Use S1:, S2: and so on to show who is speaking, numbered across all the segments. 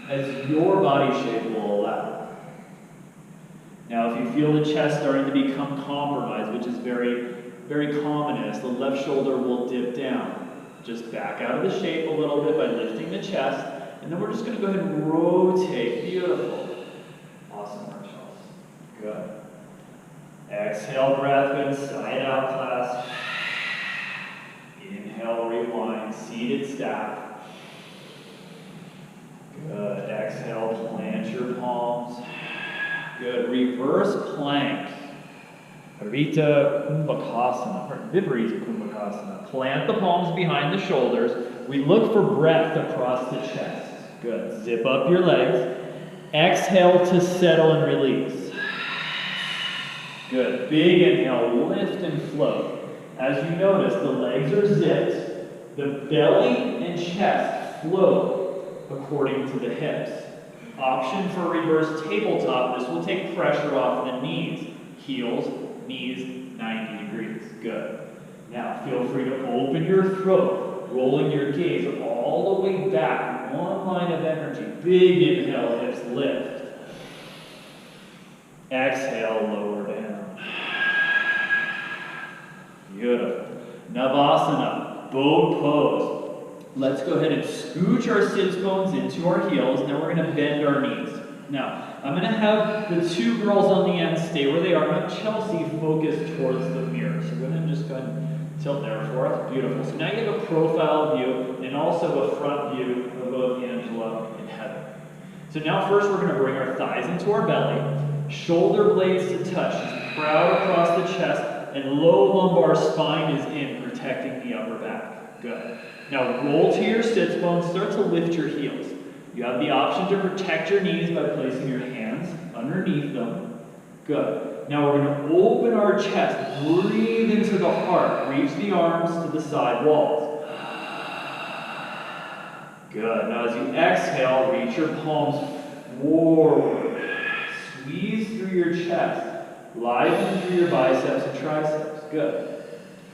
S1: as your body shape will allow. Now, if you feel the chest starting to become compromised, which is very, very common, as the left shoulder will dip down, just back out of the shape a little bit by lifting the chest, and then we're just going to go ahead and rotate. Beautiful. Awesome, Marshall. Good. Exhale, breath, good. Side out, class. Inhale, rewind, seated stack. Good. Exhale, plant your palms. Good. Reverse plank. Viparita Kumbhakasana. Plant the palms behind the shoulders. We look for breath across the chest. Good. Zip up your legs. Exhale to settle and release. Good. Big inhale, lift and float. As you notice, the legs are zipped. The belly and chest float according to the hips. Option for reverse tabletop. This will take pressure off the knees. Heels, knees, 90 degrees. Good. Now, feel free to open your throat, rolling your gaze all the way back. One line of energy. Big inhale, hips lift. Exhale, lower down. Beautiful. Navasana, boat pose. Let's go ahead and scooch our sits bones into our heels. Now we're going to bend our knees. Now, I'm going to have the two girls on the end stay where they are. Have Chelsea focus towards the mirror. So we're going to just go ahead and tilt there for us. Beautiful. So now you have a profile view and also a front view of both Angela and Heather. So now first we're going to bring our thighs into our belly. Shoulder blades to touch. Just proud across the chest. And low lumbar spine is in, protecting the upper back. Good. Now roll to your sits bones. Start to lift your heels. You have the option to protect your knees by placing your hands underneath them. Good. Now we're going to open our chest. Breathe into the heart. Reach the arms to the side walls. Good. Now as you exhale, reach your palms forward. Squeeze through your chest. Liven through your biceps and triceps. Good.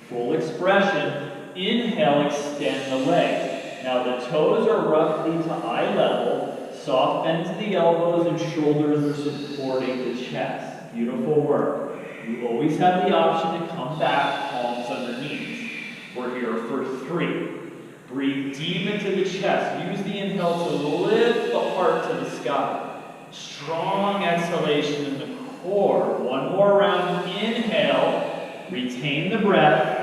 S1: Full expression. Inhale, extend the legs. Now the toes are roughly to eye level. Soft bend to the elbows and shoulders are supporting the chest. Beautiful work. You always have the option to come back, palms underneath. We're here for 3. Breathe deep into the chest. Use the inhale to lift the heart to the sky. Strong exhalation in the core. One more round. Inhale. Retain the breath.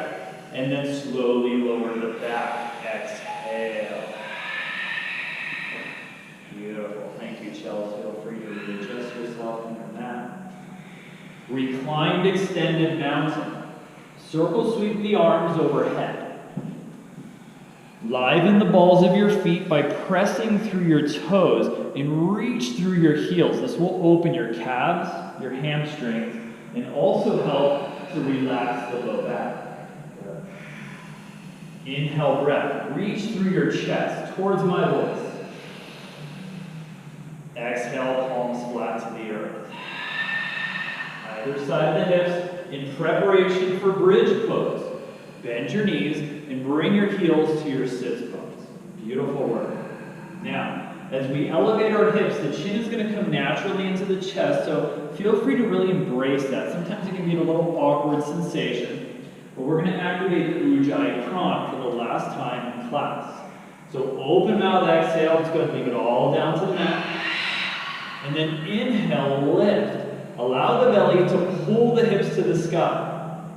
S1: And then slowly lower the back. Exhale. Beautiful. Thank you, Chelsea. Feel free to readjust yourself in your mat. Reclined extended mountain. Circle sweep the arms overhead. Liven the balls of your feet by pressing through your toes and reach through your heels. This will open your calves, your hamstrings, and also help to relax the low back. Good. Inhale, breath. Reach through your chest towards my voice. Exhale, palms flat to the earth. Either side of the hips in preparation for bridge pose. Bend your knees and bring your heels to your sits bones. Beautiful work. Now, as we elevate our hips, the chin is going to come naturally into the chest, so feel free to really embrace that. Sometimes it can be a little awkward sensation, but we're going to activate the Ujjayi Pran for the last time in class. So open mouth, exhale. Let's go ahead and leave it all down to the mat. And then inhale, lift. Allow the belly to pull the hips to the sky.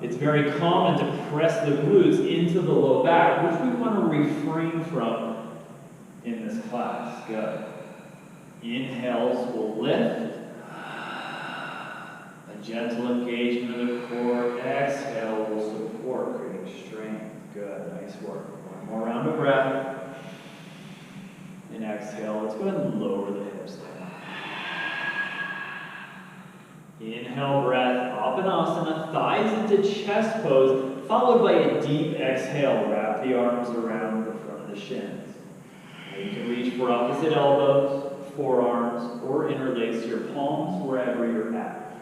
S1: It's very common to press the glutes into the low back, which we want to refrain from in this class. Good. Inhales will lift. A gentle engagement of the core. Exhale will support, creating strength. Good. Nice work. One more round of breath. And exhale. Let's go ahead and lower the hips down. Inhale, breath, Apanasana, thighs into chest pose, followed by a deep exhale. Wrap the arms around the front of the shins. Now you can reach for opposite elbows, forearms, or interlace your palms wherever you're at.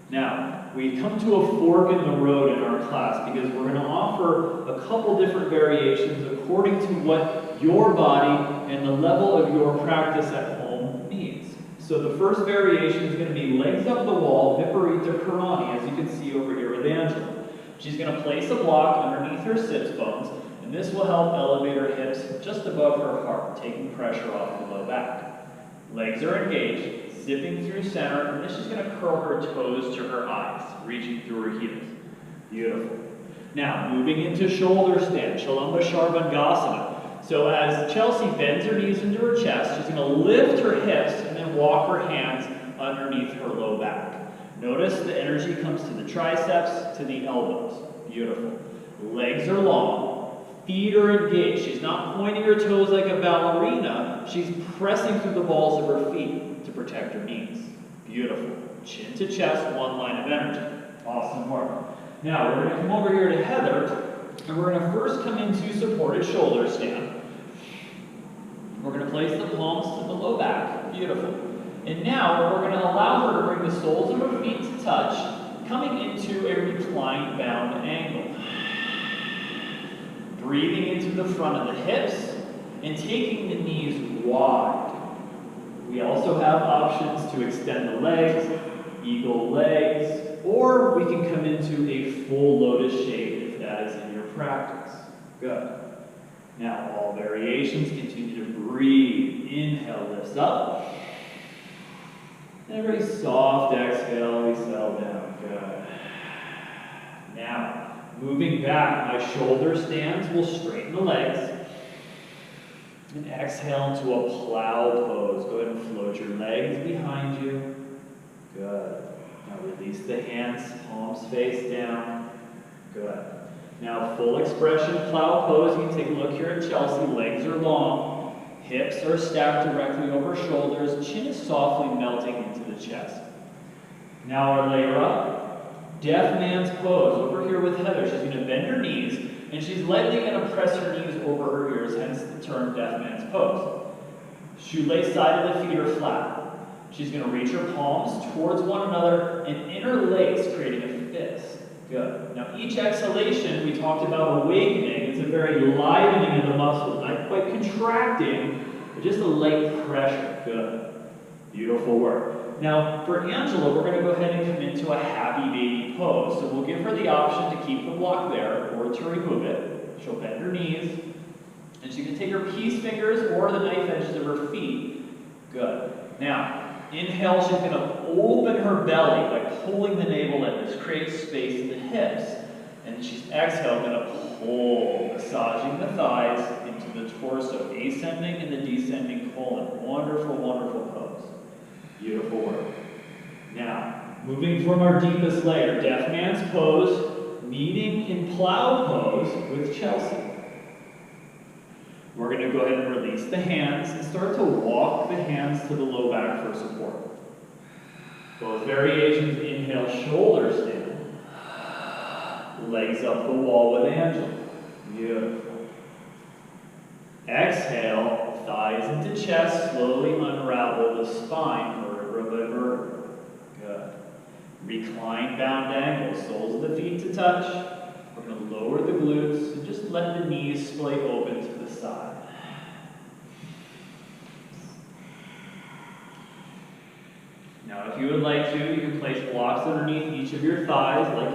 S1: Now, we come to a fork in the road in our class because we're going to offer a couple different variations according to what your body and the level of your practice at home needs. So the first variation is going to be legs up the wall, Viparita Karani, as you can see over here with Angela. She's going to place a block underneath her sits bones, and this will help elevate her hips just above her heart, taking pressure off the low back. Legs are engaged, zipping through center, and then she's going to curl her toes to her eyes, reaching through her heels. Beautiful. Now, moving into shoulder stand, Chalamba Sharvangasana. So as Chelsea bends her knees into her chest, she's going to lift her hips and then walk her hands underneath her low back. Notice the energy comes to the triceps, to the elbows. Beautiful. Legs are long. Feet are engaged. She's not pointing her toes like a ballerina. She's pressing through the balls of her feet to protect her knees. Beautiful. Chin to chest, one line of energy. Awesome work. Now, we're going to come over here to Heather, and we're going to first come into supported shoulder stand. We're going to place the palms to the low back. Beautiful. And now, we're going to allow her to bring the soles of her feet to touch, coming into a reclined bound angle. Breathing into the front of the hips, and taking the knees wide. We also have options to extend the legs, eagle legs, or we can come into a full lotus shape if that is in your practice. Good. Now, all variations, continue to breathe. Inhale, lifts up. And a very soft exhale, we settle down. Good. Now, moving back, my shoulder stands will straighten the legs. And exhale into a plow pose. Go ahead and float your legs behind you. Good. Now release the hands, palms face down. Good. Now full expression plow pose. You can take a look here at Chelsea. Legs are long. Hips are stacked directly over shoulders. Chin is softly melting into the chest. Now our layer up. Deaf man's pose. Over here with Heather. She's going to bend her knees. And she's lightly going to press her knees over her ears, hence the term deaf man's pose. Shoelace side of the feet are flat. She's going to reach her palms towards one another and interlace, creating a fist. Good. Now each exhalation, we talked about awakening. It's a very livening of the muscles, not quite contracting, but just a light pressure. Good. Beautiful work. Now, for Angela, we're going to go ahead and come into a happy baby pose. So we'll give her the option to keep the block there or to remove it. She'll bend her knees, and she can take her peace fingers or the knife edges of her feet. Good. Now, inhale, she's going to open her belly by pulling the navel in. This creates space in the hips. And then she's exhale, going to pull, massaging the thighs into the torso, ascending and the descending colon. Wonderful, wonderful pose. Beautiful work. Now, moving from our deepest layer, deaf man's pose, meeting in plow pose with Chelsea. We're going to go ahead and release the hands and start to walk the hands to the low back for support. Both variations, inhale, shoulder stand. Legs up the wall with Angela. Beautiful. Exhale, thighs into chest, slowly unravel the spine, vertebra by vertebra. Good. Recline bound angle, soles of the feet to touch. We're going to lower the glutes and just let the knees splay open to the side. Now, if you would like to, you can place blocks underneath each of your thighs like